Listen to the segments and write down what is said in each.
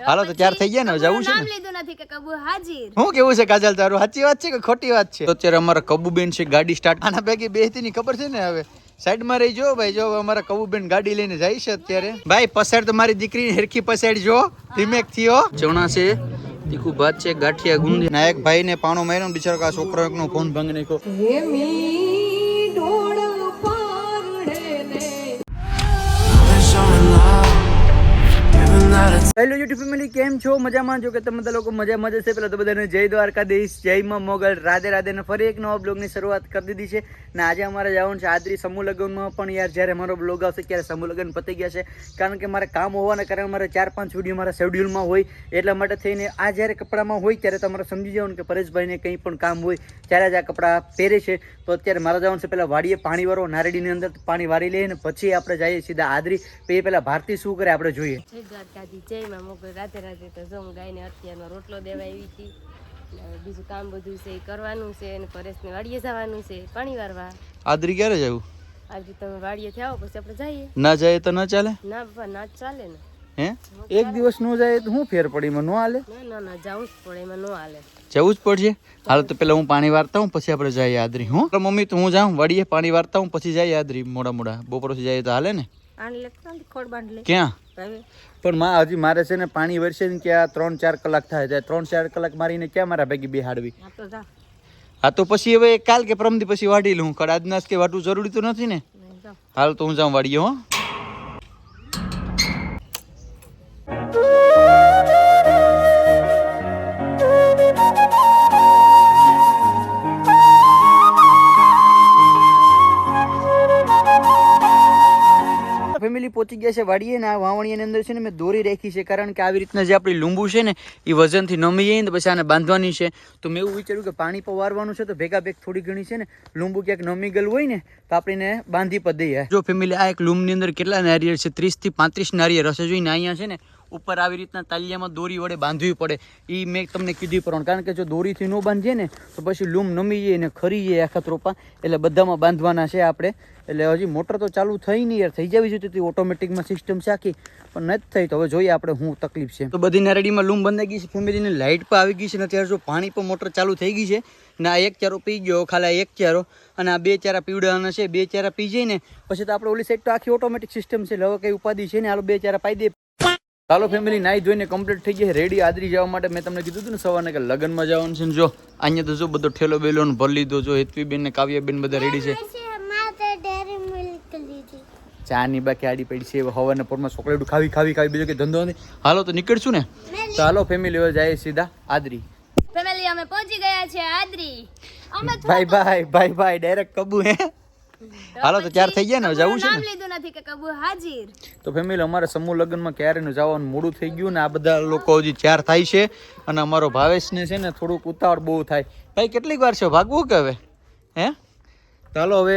હાલો તો ચાર થઈ ગયા ને, જવું છે નામ ને. લીધું નથી કે કબૂ હાજીર. હું કેવું છે કાજલ તારું, સાચી વાત છે કે ખોટી વાત છે? તો અત્યારે અમારા કબુબેન છે ગાડી સ્ટાર્ટ આના ભેગી બેહતી ની ખબર છે ને. હવે સાઈડ માં રહી જો ભાઈ, જો અમારા કબુબેન ગાડી લઈને જાય છે અત્યારે. ભાઈ પસાડ તો મારી દીકરી હેરખી પસાડ જો, ધીમેક થયો. ચણા છે, તીખું ભાત છે, ગાંઠિયા ગુંદી. નાયક ભાઈ ને પાણો માર્યો ને બિચારો આ છોકરો એકનો ફોન ભાંગી નાખ્યો. હેલો યુટ્યુબ ફેમિલી, કેમ છો? મજામાં છો કે તમે બધા લોકો મજામાં જશે? પેલા તો બધાને જય દ્વારકાધીશ, જય માં મોગલ, રાધે રાધે ને ફરી એક નવા બ્લોગની શરૂઆત કરી દીધી છે. ને આજે અમારે જવાનું છે આદરી સમૂહ લગ્નમાં. પણ યાર જ્યારે મારો બ્લોગ આવશે ત્યારે સમૂહ લગ્ન પતી ગયા છે, કારણ કે મારે કામ હોવાના કારણે મારે 4-5 વિડીયો મારા શેડ્યુલમાં હોય. એટલા માટે થઈને આ જ્યારે કપડામાં હોય ત્યારે તમારે સમજી જવાનું કે પરેશભાઈને કંઈ પણ કામ હોય ત્યારે જ આ કપડાં પહેરે છે. તો અત્યારે મારે જવાનું છે પહેલાં વાડીએ પાણી વાળો, નારેડીની અંદર પાણી વારી લઈએ ને પછી આપણે જઈએ સીધા આદરી. પછી પહેલાં ભારતી શું કરે આપણે જોઈએ. જય દ્વારકાધી, જય માં મોગલ, રાધે રાધે. તો જો હું ગાયને અત્યારનો રોટલો દેવા આવી હતી. બીજું કામ બધું છે એ કરવાનું છે, અને પરેશને વાડીએ જવાનું છે પાણી વારવા. આદરી ક્યારે જવું? આજે તમે વાડીએ થી આવો પછી આપણે જઈએ. ના જાય તો ન ચાલે? ના બાપા, ના જ ચાલે ને. હે એક દિવસ નો જાય તો શું ફેર પડી? એમાં નો હાલે? ના જવું જ પડે, એમાં નો હાલે. જવું જ પડશે. હાલ તો પેલા હું પાણી વારતા હું, પછી આપણે જઈએ આદરી. હું મમ્મી તો હું જાઉં વાડીએ પાણી વારતા હું, પછી જઈએ આદરી. મોડા બપોર પછી જઈએ તો હાલે ને? ક્યાં પણ માં હજી મારે છે ને પાણી વરસે ને ક્યાં 3-4 કલાક થાય છે. 3-4 કલાક મારીને ક્યાં મારા ભેગી બેહાડવી? હા તો પછી હવે કાલ કે પરમદી પછી વાડી લઉં. આજના કે વાટવું જરૂરી તો નથી ને. હાલ તો હું જાઉં વાડીએ. હો ફેમિલી પહોંચી ગયા છે વાડીએ ને. આ વાવણીની અંદર છે ને મેં દોરી રાખી છે, કારણ કે આવી રીતના જે આપણી લીંબુ છે ને એ વજનથી નમી જાય ને પછી આને બાંધવાની છે. તો મેં એવું વિચાર્યું કે પાણી પવારવાનું છે તો ભેગા થોડી ઘણી છે ને લીંબુ ક્યાંક નમી ગયેલું હોય ને તો આપણે બાંધી પણ દઈએ. જો ફેમિલી આ એક લૂમની અંદર કેટલા નારિયેળ છે? 30 થી 35 નારિયેળ હશે. જોઈને અહીંયા છે ને ઉપર આવી રીતના તાલિયામાં દોરી વડે બાંધવી પડે. એ મેં તમને કીધી પ્રમાણે, કારણ કે જો દોરીથી ન બાંધીએ ને તો પછી લૂમ નમી જાય ને ખરી જાય આખા ત્રોપા. એટલે બધામાં બાંધવાના છે આપણે. એટલે હજી મોટર તો ચાલુ થઈ નહીં યાર, થઈ જવી જોઈએ ઓટોમેટિકમાં સિસ્ટમ છે આખી, પણ નથી થઈ. તો હવે જોઈએ આપણે શું તકલીફ છે. તો બધી નારેડીમાં લૂમ બંધાઈ ગઈ છે ફેમિલીને. લાઇટ પણ આવી ગઈ છે ને અત્યારે જો પાણી પણ મોટર ચાલુ થઈ ગઈ છે ને. આ એક ચારો પી ગયો, ખાલી એક ચારો, અને આ 2 ચારા પીવડાવાના છે. 2 ચારા પી જાય ને પછી તો આપણે ઓલી સાઈડ તો આખી ઓટોમેટિક સિસ્ટમ છે. હવે કઈ ઉપાધિ છે ને, હાલો 2 ચારા પાઈ દે. ચાલો ફેમિલી, નાઈ ધોઈને કમ્પ્લીટ થઈ ગયા રેડી આદરી જવા માટે. મેં તમને કીધું હતું ને સવારને કે લગ્નમાં જવાનું છે ને. જો અહીંયા તો જો બધો ઠેલો બેલો ને ભરી લીધો. જો હેતવીબેન ને કાવ્યાબેન બધા રેડી છે. ચા ની બાકી આડી પડી છે. હવાના પોરમાં ચોકલેટ ખાવી બીજો કે ધંધો નથી. હાલો તો નીકળશું ને. તો હાલો ફેમિલી હવે જાય સીધા આદરી. ફેમિલી અમે પહોંચી ગયા છે આદરી. અમે ભાઈ ડાયરેક્ટ કબુ. હે હાલો તો 4 થઈ ગયા ને, જવું છે નામ ને. લીધું નથી કે કબૂ હાજીર. તો ફેમિલી અમારે સમૂહ લગ્નમાં ક્યારે જવાનું મોડું થઈ ગયું ને. આ બધા લોકો હજી 4 થાય છે, અને અમારો ભાવેશને છે ને થોડુંક ઉતાવળ બહુ થાય. ભાઈ કેટલીક વાર છે ભાગવું કે હવે? હે ચાલો હવે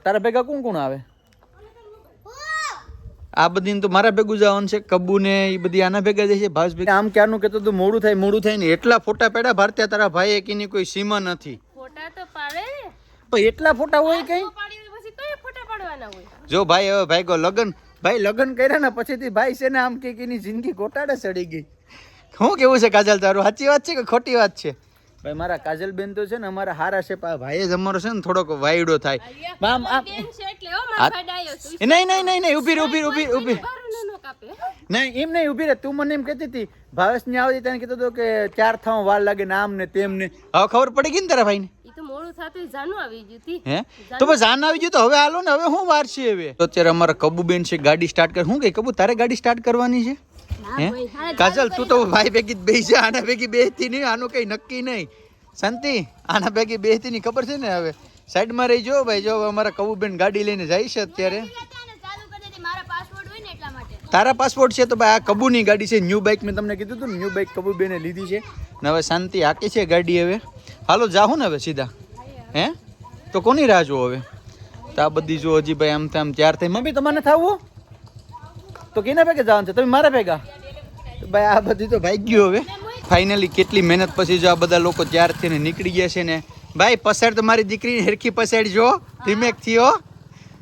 તારા ભેગા કોણ આવે? આ બધી તો મારા ભેગું જવાનું છે. કબુ ને એ બધી આના ભેગા જાય છે. ભાવેશ ભેગા. આમ ક્યારનું કહેતો તું મોડું થાય ને. એટલા ફોટા પેડા ભારતીય તારા ભાઈ એની કોઈ સીમા નથી. ફોટા તો પાડે ને, પણ એટલા ફોટા હોય કઈ? જો ભાઈ હવે ભાઈ લગ્ન કર્યા ને પછીથી ભાઈ છે ને આમ કે એની જિંદગી ગોટાળે ચડી ગઈ. શું કેવું છે કાજલ તારું, સાચી વાત છે કે ખોટી વાત છે? ભાઈ મારા કાજલ બેન તો છે ને અમારા હારા છે. ભાઈ જ અમારો છે ને થોડોક વાયડો થાય. નહીં ઉભી નહીં, એમ નહીં ઉભી રે. તું મને એમ કહેતી હતી ભાવેશ ને આવતી તને કીધું કે 4 થવા વાર લાગે ને આમ ને તેમ ને. હવે ખબર પડી ગઈ ને તારા ભાઈ ને. હે તો બસ જાન આવી ગયું તો હવે હાલો ને. હવે શું વાર છે હવે? તો અત્યારે અમારા કબુબેન છે ગાડી સ્ટાર્ટ કરે. શું કઈ કબુ તારે ગાડી સ્ટાર્ટ કરવાની છે? હે કાજલ તું તો ભાઈ ભેગી જ બેસી જા. આના ભેગી બેસતી નહીં, આનું કઈ નક્કી નહીં. શાંતિ, આના ભેગી બેસતી નહીં ખબર છે ને. હવે સાઈડમાં રહી જો ભાઈ. જો અમારા કબુબેન ગાડી લઈને જાય છે અત્યારે. તારા પાસપોર્ટ છે તો ભાઈ આ કબુની ગાડી છે. ન્યૂ બાઇક મેં તમને કીધું હતું ને, ન્યૂ બાઇક કબુબેને લીધી છે ને. હવે શાંતિ હાકી છે ગાડી. હવે હાલો જાહું ને હવે સીધા. હે તો કોની રાહ જો હવે? તો આ બધી જો હજી ભાઈ આમ તેમ 4 થઈ. મમ્મી તમારે થવું તો કેના ભેગા જવાનું છે? તમે મારા ભેગા. ભાઈ આ બધી તો ભાગ્યું. હવે ફાઇનલી કેટલી મહેનત પછી જો આ બધા લોકો 4 થઈને નીકળી ગયા છે ને. ભાઈ પસાડ તો મારી દીકરી હેરખી પસાડ જો, ધીમેક થયો.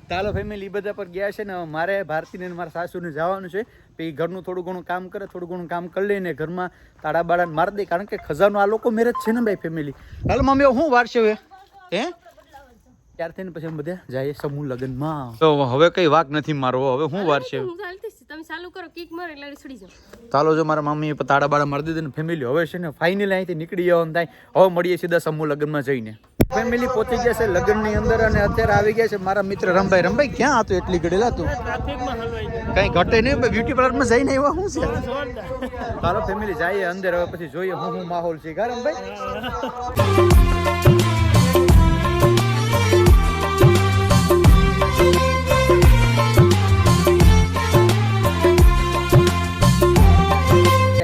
ચાલો ફેમિલી બધા પર ગયા છે ને. મારે ભારતીને મારા સાસુને જવાનું છે. પછી ઘરનું થોડું ઘણું કામ કરે, થોડું ઘણું કામ કરી લઈને ઘરમાં તાળા બાળા મારી દે, કારણ કે ખજાનો આ લોકો મેરેજ છે ને ભાઈ ફેમિલી. હાલો મમ્મી શું વાર છે હવે હે ત્યારથી ને પછી અમે બધા જઈએ સમૂહ લગ્નમાં. તો હવે કઈ વાક નથી મારો, હવે શું વાર છે? તમે ચાલુ કરો, કિક મારો એટલે છોડી જાઓ. ચાલો જો મારા મમ્મીએ તાળા બાળા મારી દીધું ને ફેમિલી હવે છે ને ફાઇનલી અહીંથી નીકળી જવાનું થાય. હવે મળીએ સીધા સમૂહ લગ્નમાં જઈને. ફેમિલી પહોંચી ગયા છે લગ્નની અંદર અને અત્યારે આવી ગયા છે મારા મિત્ર રમભાઈ. રમભાઈ ક્યાં હતો એટલી ઘડેલા તું? કઈ ઘટે નહીં, બ્યુટી પાર્લરમાં જઈને આવ્યા શું છે? ચાલો ફેમિલી જઈએ અંદર, હવે પછી જોઈએ હું માહોલ છે. કા રમભાઈ?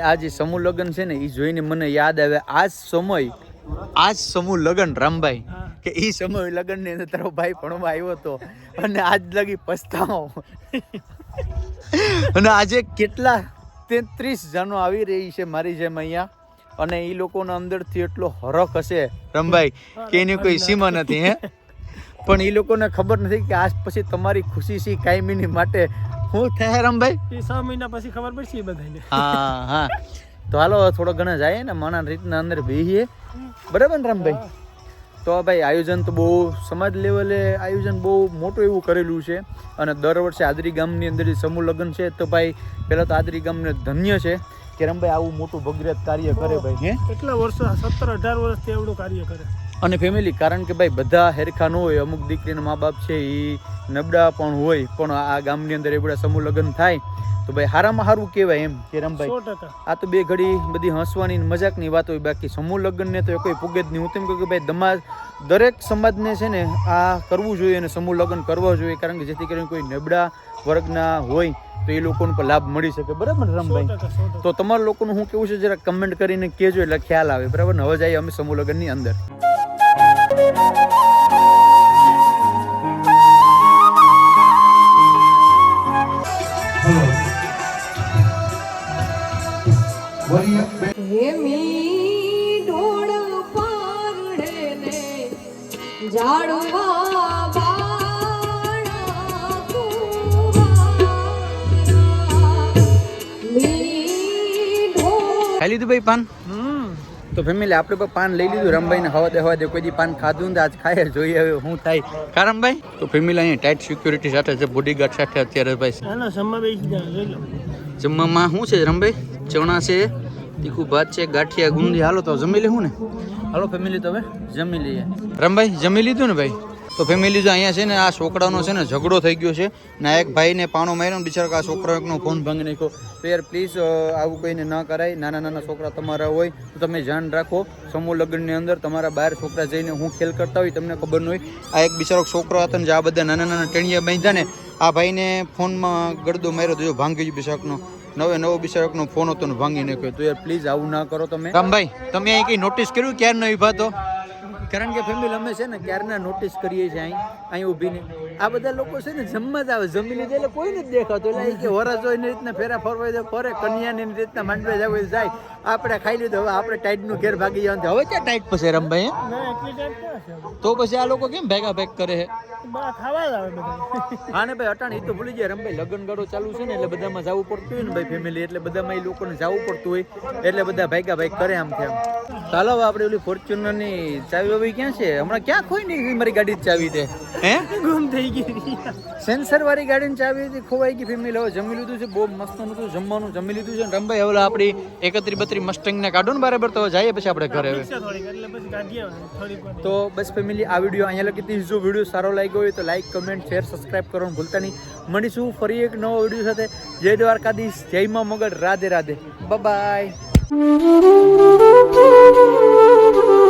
આ જે સમૂહ લગ્ન છે ને એ જોઈને મને યાદ આવે આજ સમૂહ લગ્ન રામભાઈ કે એ સમૂહ લગ્ન ની અંદર તારો ભાઈ ભણવા આવ્યો હતો અને આજ લગી પછતાવો અને આજે કેટલા 33 જણો આવી રહી છે મારી જેમ અહીંયા, અને એ લોકોના અંદરથી એટલો હરખ હશે રમભાઈ કે એની કોઈ સીમા નથી હે. પણ એ લોકોને ખબર નથી કે આજ પછી તમારી ખુશી છે કાયમીની માટે શું થાય રમભાઈ? 6 મહિના પછી ખબર પડશે બધાને. હા તો હાલો થોડો ઘણા જાય ને માના રીતના અંદર બેહીએ, બરાબર ને રમભાઈ? તો ભાઈ આયોજન તો બહુ સમાજ લેવલે આયોજન બહુ મોટું એવું કરેલું છે, અને દર વર્ષે આદરી ગામની અંદર જે સમૂહ લગ્ન છે તો ભાઈ પહેલાં તો આદરી ગામને ધન્ય છે કે રમભાઈ આવું મોટું ભગીરથ કાર્ય કરે ભાઈ. હે કેટલા વર્ષો 17-18 વર્ષથી એવડું કાર્ય કરે. અને ફેમિલી કારણ કે ભાઈ બધા હેરખા ન હોય, અમુક દીકરીના મા બાપ છે એ નબળા પણ હોય, પણ આ ગામની અંદર એ બધા સમૂહ લગ્ન થાય તો ભાઈ હારામાં હારું કહેવાય એમ કે રમભાઈ. 100%. આ તો બે ઘડી બધી હસવાની મજાકની વાત હોય, બાકી સમૂહ લગ્નને તો કોઈ પૂગે જ નહીં. હું તેમ કહું કે ભાઈ દરેક સમાજને છે ને આ કરવું જોઈએ અને સમૂહ લગ્ન કરવા જોઈએ, કારણ કે જેથી કરીને કોઈ નબળા વર્ગના હોય તો એ લોકોને પણ લાભ મળી શકે. બરાબર ને રમભાઈ? 100%. તો તમારા લોકોનું હું કેવું છે જરા કમેન્ટ કરીને કહેજો એટલે ખ્યાલ આવે. બરાબર ને? હવે જઈએ અમે સમૂહ લગ્નની અંદર. ખાઈ લીધું ભાઈ પાન? તો ફેમિલી આપણે પણ પાન લઈ લીધું. રમભાઈને હવા દે કોઈ દી પાન ખાધું ને આજ ખાય જોઈએ હવે શું થાય. કા રમભાઈ? તો ફેમિલી અહીંયા ટાઈટ સિક્યુરિટી સાથે છે, બોડીગાર્ડ સાથે અત્યારે ભાઈ. હાલો જમવા બેસી જાઓ, જોઈ લો. જમવામાં શું છે રમભાઈ? ચણા છે, તીખું ભાત છે, ગાંઠિયા ગુંદી. હાલો તો જમી લેવું ને? હાલો ફેમિલી તો હવે જમી લઈએ. રમભાઈ જમી લીધું ને ભાઈ? તો ફેમિલી જો અહીંયા છે ને આ છોકરાનો છે ને ઝઘડો થઈ ગયો છે ને, એક ભાઈને પાણો માર્યો ને બિચારો આ છોકરો એકનો ફોન ભાંગી નાખ્યો. તો યાર પ્લીઝ આવું કોઈને ન કરાય. નાના છોકરા તમારા હોય તો તમે ધ્યાન રાખો. સમૂહ લગ્નની અંદર તમારા 12 છોકરા જઈને હું ખેલ કરતા હોય તમને ખબર ન હોય. આ એક બિચારો છોકરો હતો ને જે આ બધા નાના ટેણીયા બાંધ્યા ને, આ ભાઈને ફોનમાં ગળદો માર્યો તો જો ભાંગી ગયો બિચારાનો. નવો બિચારાનો ફોન હતો ને ભાંગી નાખ્યો. તો યાર પ્લીઝ આવું ના કરો તમે. રામભાઈ તમે અહીં કઈ નોટિસ કર્યું ક્યારે ન ઊભા તો? કારણ કે ફેમિલી અમે છે ને ક્યારના નોટિસ કરીએ છીએ અહીં ઊભીને. આ બધા લોકો છે ને જમવા જ આવે, જમી લીધે એટલે કોઈ નથી દેખાતું. એટલે કે વરસ હોય ને રીતના ફેરા ફરવા જાય ફરે, કન્યાની રીતના માંડવા જાય જાય. આપણે ખાઈ લીધું, હવે આપણે ટાઈટનું ઘેર ભાગી જવાનું. હવે ક્યાં ટાઈટ પછી રમભાઈ? ના એટલી ટાઈમ ક્યાં છે? તો પછી આ લોકો કેમ ભેગા કરે છે? બા ખાવા જ આવે બધા. હા ને ભાઈ અટાણ એ તો ભૂલી જાય રમભાઈ, લગ્ન ગાળો ચાલુ છે ને એટલે બધામાં જવું પડતું હોય ને ભાઈ ફેમિલી, એટલે બધામાં એ લોકોને જવું પડતું હોય એટલે બધા ભાઈ કરે આમ તેમ. ચાલો હવે આપણે ઓલી ફોર્ચ્યુનરની ચાવી વાવી ક્યાં છે? હમણાં ક્યાં ખોઈ નહીં મારી ગાડી જ ચાવી તે હે ગુમ થઈ ગઈ. સેન્સર વાળી ગાડીની ચાવી હતી, ખોવાઈ ગઈ ફેમિલી. હવે જમી લીધું છે, બહુ મસ્ત નતું જમવાનું, જમી લીધું છે ને રમભાઈ. હવે આપણી 31-32 મસ્ટેંગ ને કાઢો ને બરાબર, તો જઈએ પછી આપણે ઘરે. તો બસ ફેમિલી આ વિડીયો અહીંયા લગી હતી. જો વિડીયો સારો લાગ્યો હોય તો લાઈક, કમેન્ટ, શેર, સબસ્ક્રાઇબ કરવાનું ભૂલતા નહીં. મળીશું ફરી એક નવો વિડીયો સાથે. જય દ્વારકાધીશ, જય માં મગર, રાધે રાધે, બાય બાય.